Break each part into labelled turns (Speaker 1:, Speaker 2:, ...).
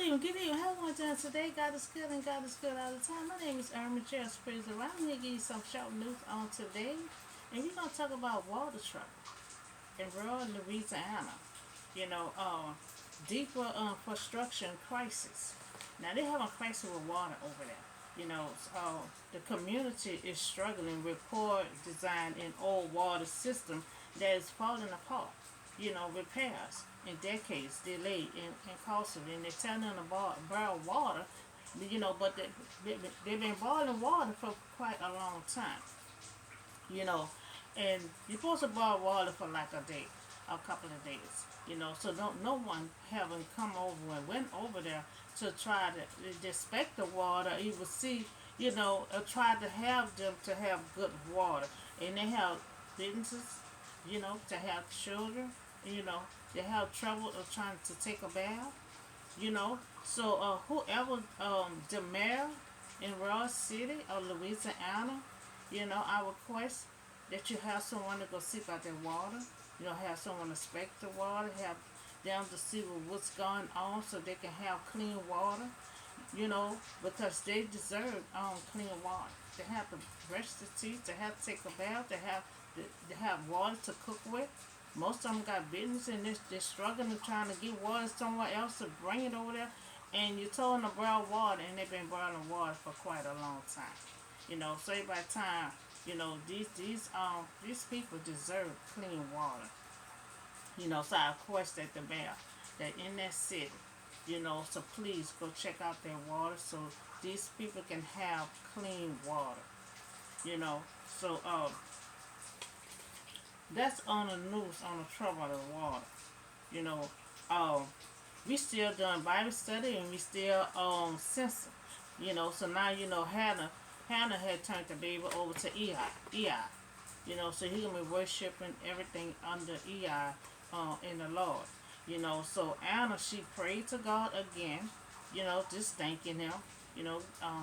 Speaker 1: Good evening. How are you doing today? God is good and God is good all the time. My name is Irma Jess Prisoner. I'm here to give you some short news on today. And we're going to talk about water trouble in rural Louisiana. You know, deeper construction crisis. Now, they're having a crisis with water over there. The community is struggling with poor design in old water system that is falling apart. Repairs in decades delayed and costly, and they're telling them to borrow water. But they've been boiling water for quite a long time. You know, and you're supposed to borrow water for like a day, a couple of days. So no one haven't come over and went over there to try to inspect the water, even see, try to have them to have good water, and they have businesses, to have children, you know, they have trouble of trying to take a bath, So whoever the mayor in Rural City of Louisiana, I request that you have someone to go seek out their water. Have someone inspect the water, have them to see what's going on so they can have clean water, because they deserve clean water. They have to brush their teeth, they have to take a bath, they have water to cook with. Most of them got business and they're struggling trying to get water somewhere else to bring it over there. And you told them to boil water, and they've been boiling water for quite a long time. So by the time, these people deserve clean water. So I request that the mayor that in that city, so please go check out their water so these people can have clean water. You know, so that's on the news on the trouble of the water. You know, um, we still doing Bible study and we still censoring. So now Hannah had turned the baby over to Eli. Eli. So he gonna be worshiping everything under Eli in the Lord. So Anna, she prayed to God again, just thanking him,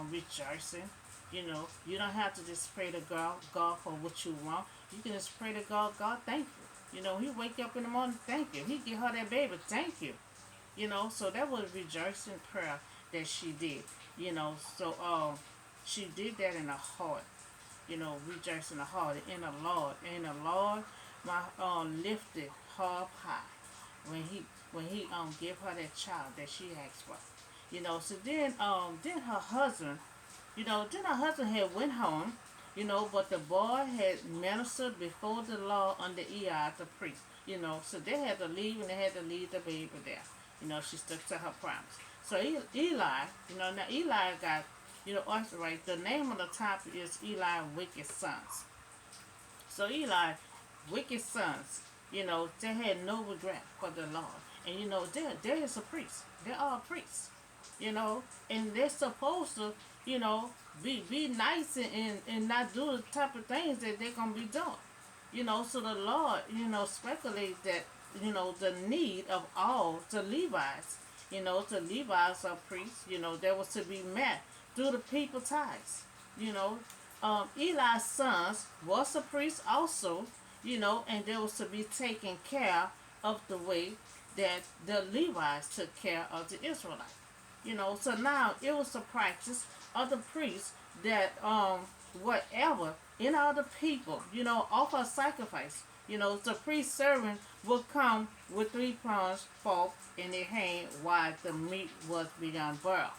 Speaker 1: rejoicing. You don't have to just pray to God for what you want. You can just pray to God, God, thank you. He wake up in the morning, thank you. He give her that baby, thank you. So that was a rejoicing prayer that she did. So she did that in her heart. Rejoicing in her heart in the Lord. In the Lord, my lifted her up high when he gave her that child that she asked for. So then her husband, then her husband had went home, but the boy had ministered before the law under Eli the priest. So they had to leave and they had to leave the baby there. She stuck to her promise. So Eli, now Eli got, also right, the name of the topic is Eli Wicked Sons. So Eli, wicked sons, they had no regret for the Lord. And there is a priest. They are priests. And they're supposed to, be nice and not do the type of things that they're gonna be doing. So the Lord, speculate that, the need of all the Levites, the Levites are priests, that was to be met through the people tithes. Eli's sons was a priest also, and they was to be taken care of the way that the Levites took care of the Israelites. So now it was a practice of the priests that whatever in all the people, offer a sacrifice. The priest servant would come with 3 pounds fork in their hand while the meat was being boiled.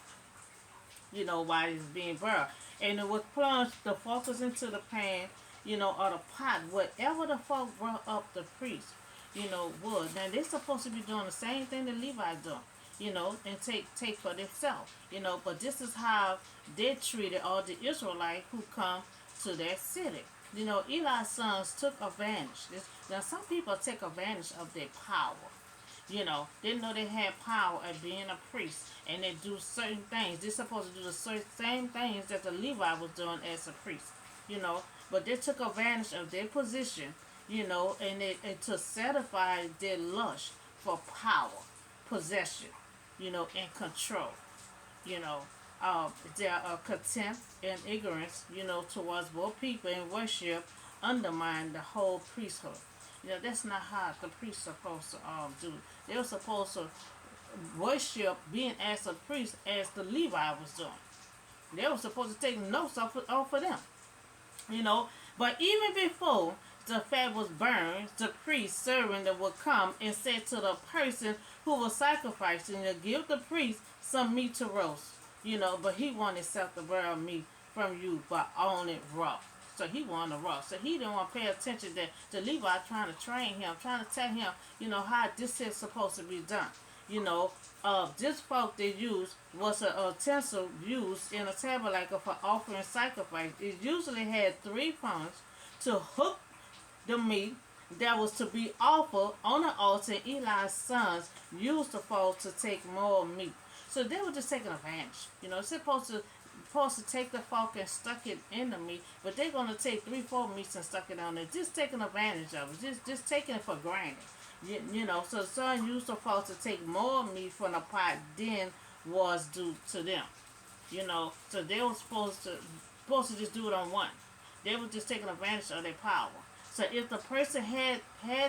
Speaker 1: While it's being boiled. And it would plunge the focus into the pan, or the pot, whatever the folk brought up the priest, would. Now they're supposed to be doing the same thing the Levites do, and take for themselves, but this is how they treated all the Israelites who come to their city. Eli's sons took advantage. Now some people take advantage of their power. They know they had power at being a priest, and they do certain things. They're supposed to do the same things that the Levi was doing as a priest. But they took advantage of their position, and to satisfy their lust for power, possession, and control. You know, their contempt and ignorance, towards both people and worship undermine the whole priesthood. That's not how the priest supposed to do. They were supposed to worship being as a priest as the Levi was doing. They were supposed to take notes off of them, you know. But even before the fat was burned, the priest servant that would come and said to the person who was sacrificing to give the priest some meat to roast, you know. But he wanted self-to-burn meat from you, but only raw. So he wanted raw. So he didn't want to pay attention that the Levi trying to train him, trying to tell him, you know, how this is supposed to be done. You know, this fork they used was a utensil used in a tabernacle for offering sacrifice. It usually had three prongs to hook the meat that was to be offered on the altar. Eli's sons used the fork to take more meat. So they were just taking advantage. You know, supposed to take the fork and stuck it in the meat, but they're gonna take 3, 4 meats and stuck it on there, just taking advantage of it, just taking it for granted. You know, so the son used the fork to take more meat from the pot than was due to them. You know, so they were supposed to just do it on one. They were just taking advantage of their power. So if the person had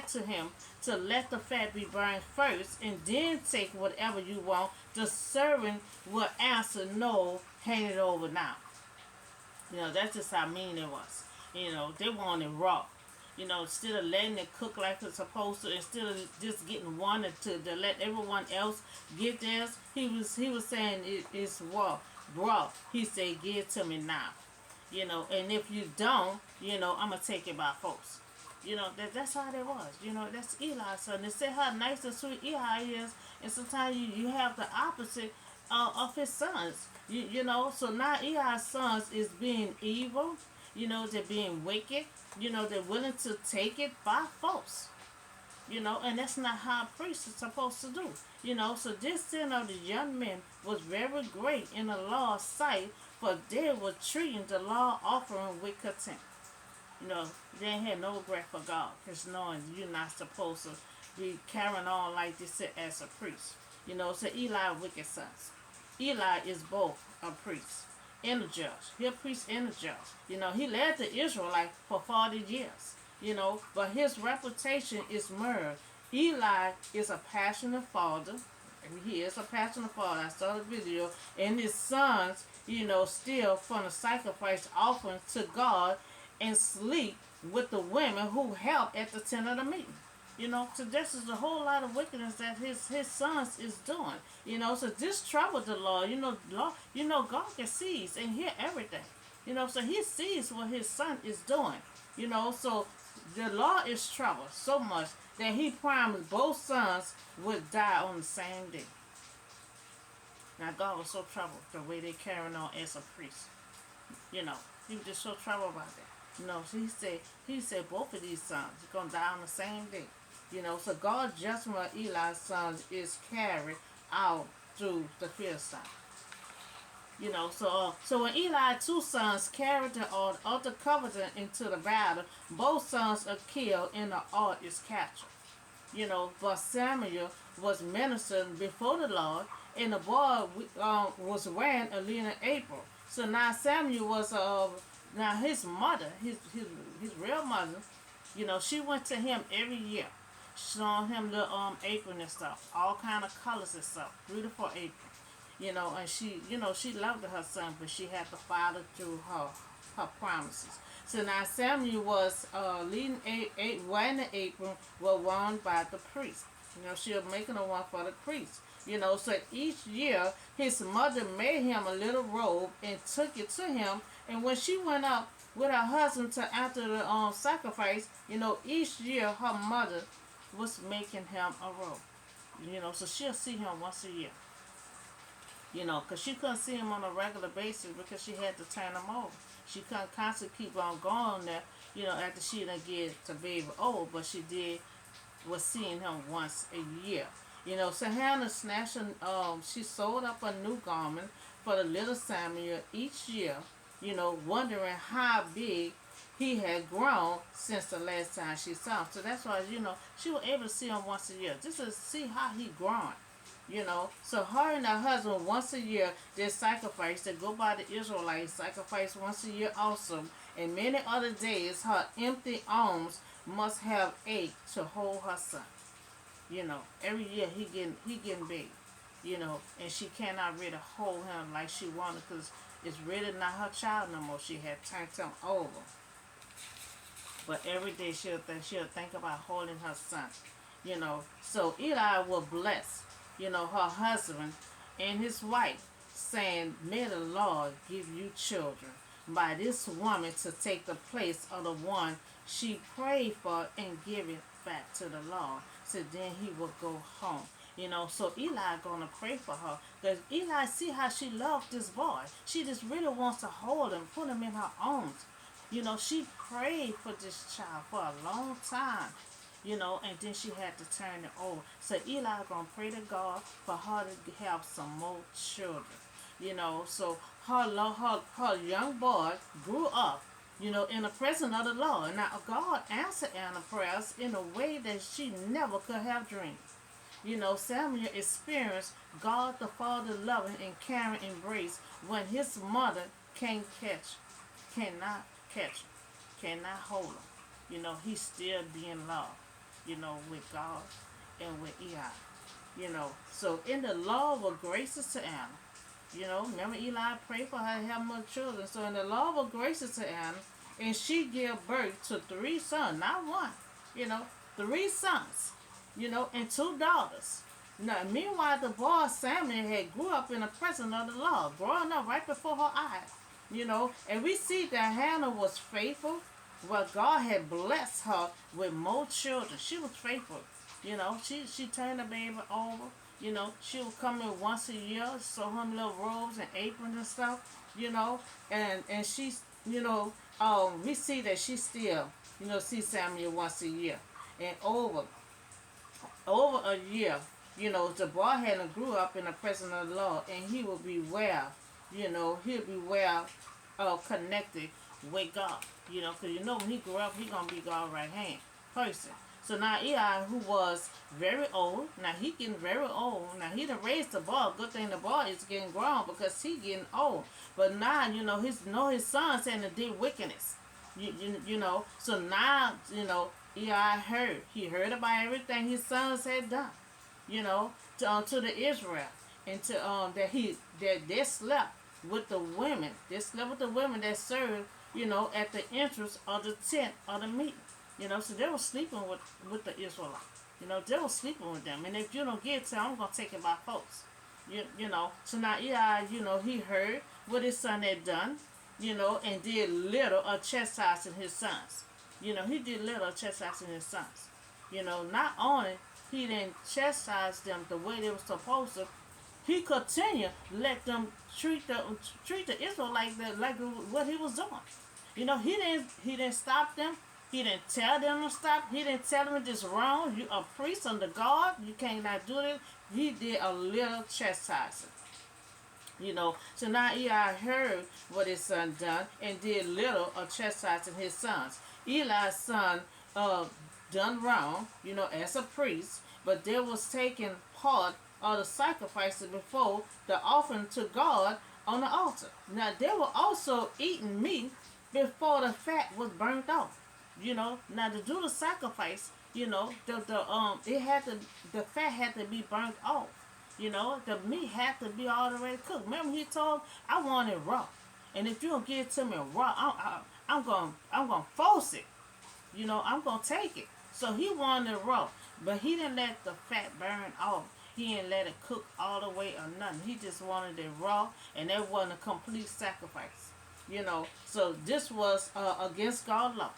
Speaker 1: to him to let the fat be burned first and then take whatever you want, the servant will answer, no, hand it over now. You know, that's just how mean it was. You know, they wanted raw. You know, instead of letting it cook like it's supposed to, instead of just getting one to let everyone else get theirs, he was saying it's raw. He said, give it to me now. You know, and if you don't, you know, I'm gonna take it by force. You know, that's how it was. You know, that's Eli's son. They say how nice and sweet Eli is, and sometimes you have the opposite of his sons. You know, so now Eli's sons is being evil. You know, they're being wicked. You know, they're willing to take it by force. You know, and that's not how a priest is supposed to do. You know, so this sin of the young men was very great in the Lord's sight, for they were treating the law offering with contempt. You know, they had no regret for God, because knowing you're not supposed to be carrying on like this as a priest. You know, so Eli wicked sons. Eli is both a priest and a judge. He's a priest and a judge. You know, he led the Israelites for 40 years. You know, but his reputation is marred. Eli is a passionate father. He is a passionate father. I saw the video. And his sons, you know, steal from the sacrifice offering to God and sleep with the women who help at the tent of the meeting. You know, so this is a whole lot of wickedness that his sons is doing. You know, so this troubled the Lord. You know, God can see and hear everything. You know, so he sees what his son is doing. You know, so the Lord is troubled so much that he promised both sons would die on the same day. Now God was so troubled the way they carrying on as a priest. You know, he was just so troubled about that. You know, so he said both of these sons are gonna die on the same day. You know, so God's judgment of Eli's sons is carried out through the Philistines. You know, so when Eli's two sons carried the altar covenant into the battle, both sons are killed and the ark is captured. You know, but Samuel was ministering before the Lord, and the boy was wearing a linen apron. So now Samuel was now his mother, his real mother, you know, she went to him every year, showing him the apron and stuff, all kind of colors and stuff, beautiful apron. You know, and she loved her son, but she had to follow through her promises. So now Samuel was wearing the apron was worn by the priest. You know, she was making a one for the priest. You know, so each year his mother made him a little robe and took it to him. And when she went up with her husband to after the sacrifice, you know, each year her mother was making him a robe. You know, so she'll see him once a year. You know, because she couldn't see him on a regular basis because she had to turn him over. She couldn't constantly keep on going there, you know, after she didn't get to baby old, but she was seeing him once a year. You know, so Hannah snatched, she sewed up a new garment for the little Samuel each year, you know, wondering how big he had grown since the last time she saw him. So that's why, you know, she was able to see him once a year, just to see how he grown. You know, so her and her husband once a year did sacrifice that go by the Israelites, sacrifice once a year also. And many other days her empty arms must have ached to hold her son. You know, every year he getting big. and she cannot really hold him like she wanted because it's really not her child no more. She had turned him over. But every day she'll think about holding her son. So Eli will bless, her husband and his wife, saying, "May the Lord give you children by this woman to take the place of the one she prayed for and give it back to the Lord." So then he will go home. So Eli gonna pray for her because Eli see how she loved this boy. She just really wants to hold him, put him in her arms. She prayed for this child for a long time. And then she had to turn it over. So Eli gonna pray to God for her to have some more children. So her young boy grew up, in the presence of the Lord. Now God answered Anna's prayers in a way that she never could have dreamed. Samuel experienced God the Father loving and caring embrace when his mother cannot catch him, cannot hold him. He's still being loved, with God and with Eli. So in the law of graces to Anna, remember Eli prayed for her to have more children. So in the law of graces to Anna, and she gave birth to 3 sons, not one, 3 sons, and 2 daughters. Now, meanwhile, the boy Samuel had grew up in the presence of the Lord, growing up right before her eyes. And we see that Hannah was faithful. Well, God had blessed her with more children. She was faithful. She turned the baby over. She would come in once a year, sew him little robes and aprons and stuff. And she's, we see that she still, see Samuel once a year. And over a year, the boy hadn't grew up in the presence of the Lord, and he will be well, he'll be well connected with God, because when he grew up, he gonna be God's right hand person. So now Eli, who was very old, now he getting very old. Now he done raised the boy. Good thing the boy is getting grown because he getting old. But now his son saying the did wickedness. So now Eli heard. He heard about everything his sons had done. To the Israel, and to that they slept with the women. They slept with the women that served, at the entrance of the tent of the meeting. So they were sleeping with the Israelites. They were sleeping with them. And if you don't get to them, I'm going to take it by force. So now Eli, he heard what his son had done, and did little of chastising his sons. He did little of chastising his sons. Not only he didn't chastise them the way they were supposed to, he continued let them treat the Israelites like what he was doing. He didn't stop them. He didn't tell them to stop. He didn't tell them it's wrong. You a priest under God. You cannot do this. He did a little chastising. So now Eli heard what his son done and did little of chastising his sons. Eli's son done wrong, as a priest, but they was taking part of the sacrifices before the offering to God on the altar. Now they were also eating meat before the fat was burnt off. Now to do the sacrifice, the fat had to be burnt off. The meat had to be already cooked. Remember he told, I want it raw, and if you don't give it to me raw, I'm gonna force it. I'm gonna take it. So he wanted it raw, but he didn't let the fat burn off. He didn't let it cook all the way or nothing. He just wanted it raw, and that wasn't a complete sacrifice. So this was against God's law.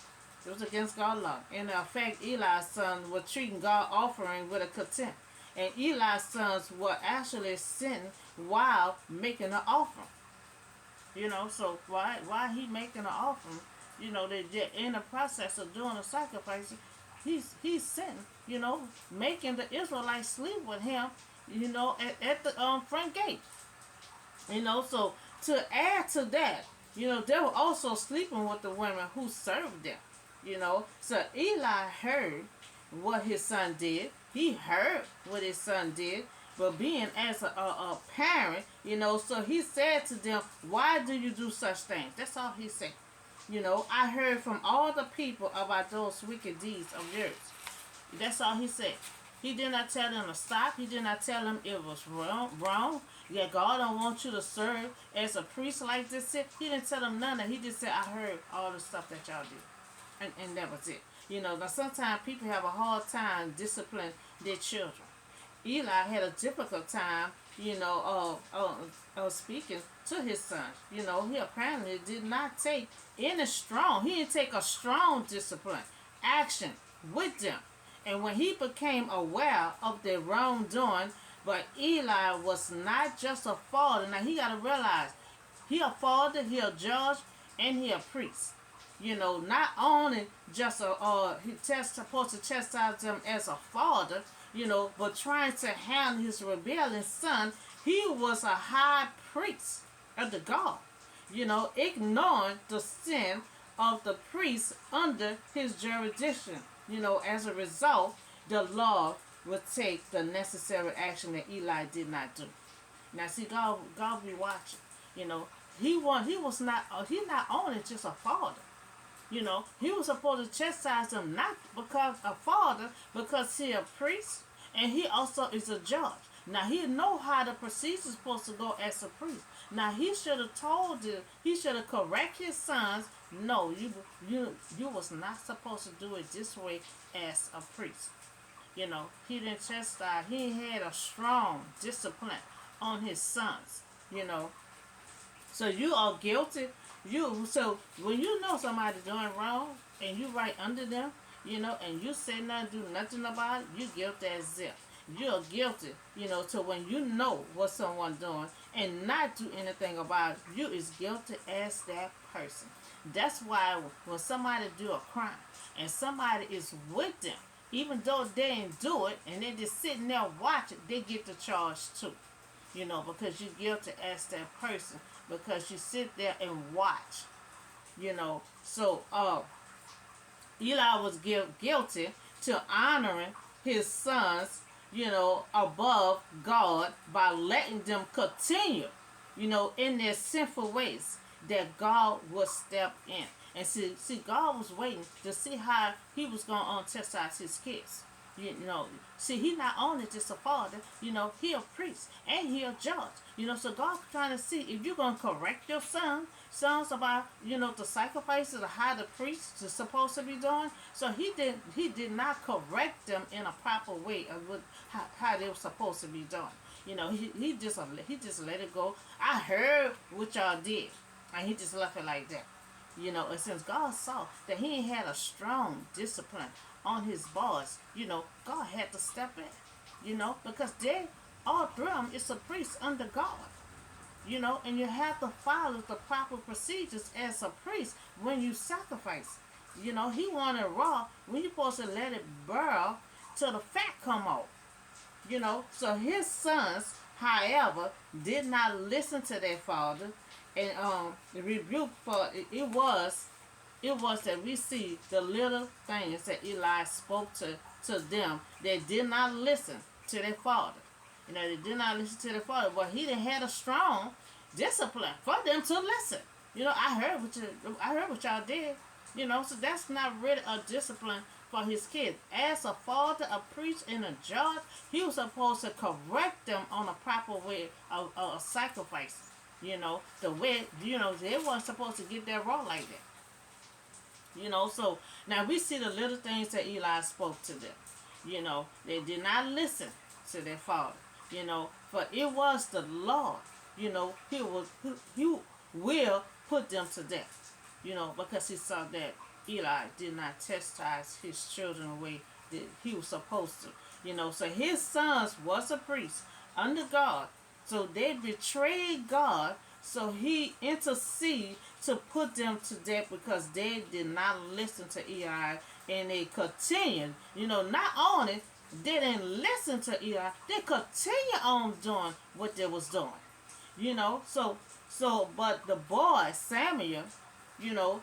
Speaker 1: It was against God's law. In effect, Eli's sons were treating God's offering with a contempt. And Eli's sons were actually sinning while making an offering. So why he making an offering? They're in the process of doing a sacrifice. He's sinning, making the Israelites sleep with him, at the front gate. So to add to that, they were also sleeping with the women who served them. So Eli heard what his son did. He heard what his son did, but being as a parent, so he said to them, "Why do you do such things?" That's all he said. I heard from all the people about those wicked deeds of yours. That's all he said. He did not tell them to stop. He did not tell them it was wrong. Yeah, God don't want you to serve as a priest like this. He didn't tell them none of that. He just said, I heard all the stuff that y'all did. And that was it. Now sometimes people have a hard time disciplining their children. Eli had a difficult time, speaking to his sons. He apparently did not take any strong, he didn't take a strong discipline action with them. And when he became aware of their wrongdoing, but Eli was not just a father. Now he got to realize, he a father, he a judge, and he a priest. Not only just supposed to chastise them as a father, but trying to handle his rebellious son. He was a high priest of the God, ignoring the sin of the priest under his jurisdiction. As a result, the law would take the necessary action that Eli did not do. Now, see, God be watching. He's not only just a father. He was supposed to chastise them not because a father, because he a priest, and he also is a judge. Now he know how the procedure is supposed to go as a priest. Now he should have told them, he should have corrected his sons. No, you was not supposed to do it this way as a priest. He didn't chastise. He had a strong discipline on his sons. So you are guilty. So when you know somebody doing wrong and you right under them, and you say nothing, do nothing about it, you guilty as zip. You're guilty, to when you know what someone doing and not do anything about it, you is guilty as that person. That's why when somebody do a crime and somebody is with them, even though they didn't do it and they just sitting there watching, they get the charge too. Because you're guilty as that person. Because you sit there and watch. So Eli was guilty to honoring his sons, above God by letting them continue, in their sinful ways, that God would step in. And see, God was waiting to see how he was going to chastise his kids. See, he not only just a father, he a priest and he a judge. So God's trying to see if you're going to correct your sons about, the sacrifices of how the priest is supposed to be doing. So he did not correct them in a proper way of how they were supposed to be done. He just let it go. I heard what y'all did, and he just left it like that. And since God saw that he ain't had a strong discipline on his boss, God had to step in, because all three of them is a priest under God, and you have to follow the proper procedures as a priest when you sacrifice. He wanted raw, when you're supposed to let it burn till the fat come off, so his sons, however, did not listen to their father, and the rebuke for it was that we see the little things that Eli spoke to them. They did not listen to their father. They did not listen to their father, but he didn't have a strong discipline for them to listen. I heard what y'all did. So that's not really a discipline for his kids. As a father, a priest, and a judge, he was supposed to correct them on a proper way of sacrifice. The way, they weren't supposed to get that raw like that. So now we see the little things that Eli spoke to them. They did not listen to their father. For it was the Lord. He will put them to death. Because he saw that Eli did not chastise his children the way that he was supposed to. So his sons was a priest under God. So they betrayed God. So he interceded to put them to death because they did not listen to Eli, and they continued. Not only they didn't listen to Eli, they continued on doing what they was doing. But the boy Samuel,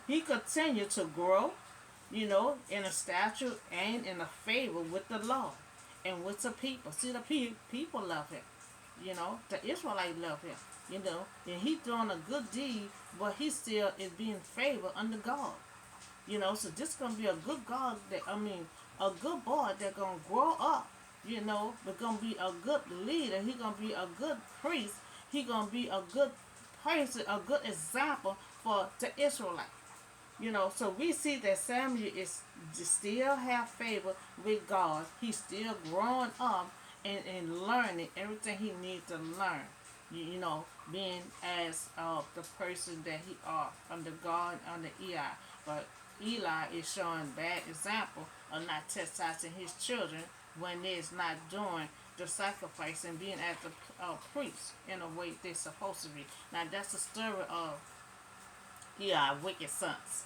Speaker 1: he continued to grow, in a stature and in a favor with the Lord and with the people. See, the people love him. The Israelites love him. And he's doing a good deed, but he still is being favored under God. So this gonna be a good God a good boy that's gonna grow up, but gonna be a good leader. He gonna be a good priest. He gonna be a good person, a good example for the Israelites. So we see that Samuel is still have favor with God. He's still growing up and learning everything he needs to learn. Being as the person that he are under God and under Eli. But Eli is showing bad example of not chastising his children when they're not doing the sacrifice and being as the priest in a way they're supposed to be. Now that's the story of Eli, wicked sons.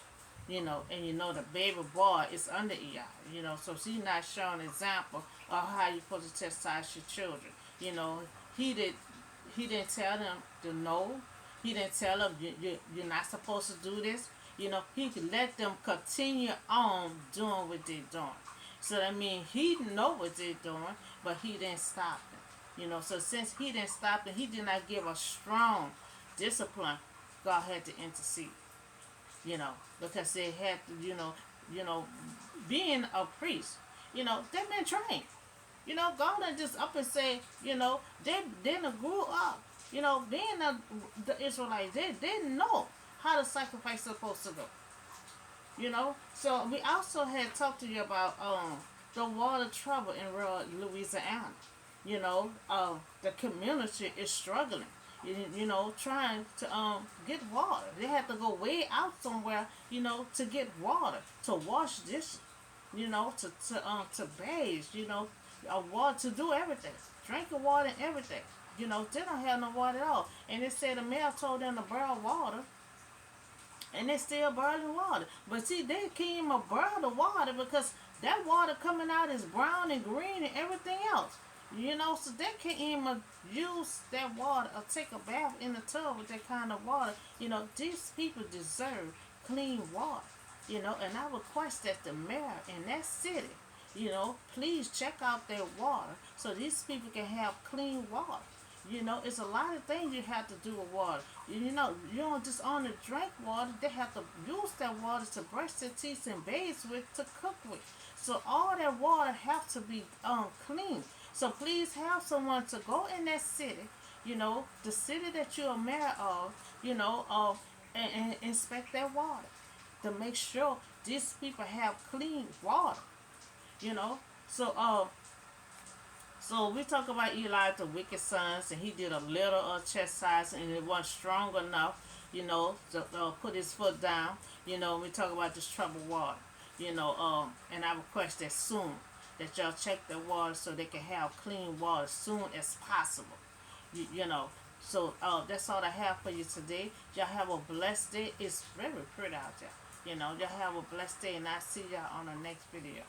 Speaker 1: And the baby boy is under Eli. So she's not showing an example of how you're supposed to chastise your children. He did he didn't tell them to know. He didn't tell them you're not supposed to do this. He could let them continue on doing what they're doing. So that means he know what they're doing, but he didn't stop them. So since he didn't stop them, he did not give a strong discipline. God had to intercede. Because they had to, being a priest, they've been trained. God didn't just up and say, they didn't grew up, being the Israelites, they didn't know how the sacrifice is supposed to go. So we also had talked to you about the water trouble in rural Louisiana. The community is struggling. Trying to get water. They have to go way out somewhere, to get water, to wash dishes, to bathe, water to do everything, drinking water and everything. They don't have no water at all. And they said the mayor told them to boil water, and they still boiling water. But see, they can't even boil the water because that water coming out is brown and green and everything else. So they can't even use that water or take a bath in the tub with that kind of water. These people deserve clean water. And I request that the mayor in that city, please check out their water so these people can have clean water. It's a lot of things you have to do with water. You don't just only drink water. They have to use that water to brush their teeth and bathe with, to cook with. So all that water have to be clean. So please have someone to go in that city, the city that you're a mayor of, and inspect that water to make sure these people have clean water, you know. So so we talk about Eli, the wicked sons, and he did a little chastising, and it wasn't strong enough, to put his foot down. We talk about this troubled water, and I request that soon that y'all check the water so they can have clean water as soon as possible. You know. So that's all I have for you today. Y'all have a blessed day. It's very pretty out there. Y'all have a blessed day, and I'll see y'all on the next video.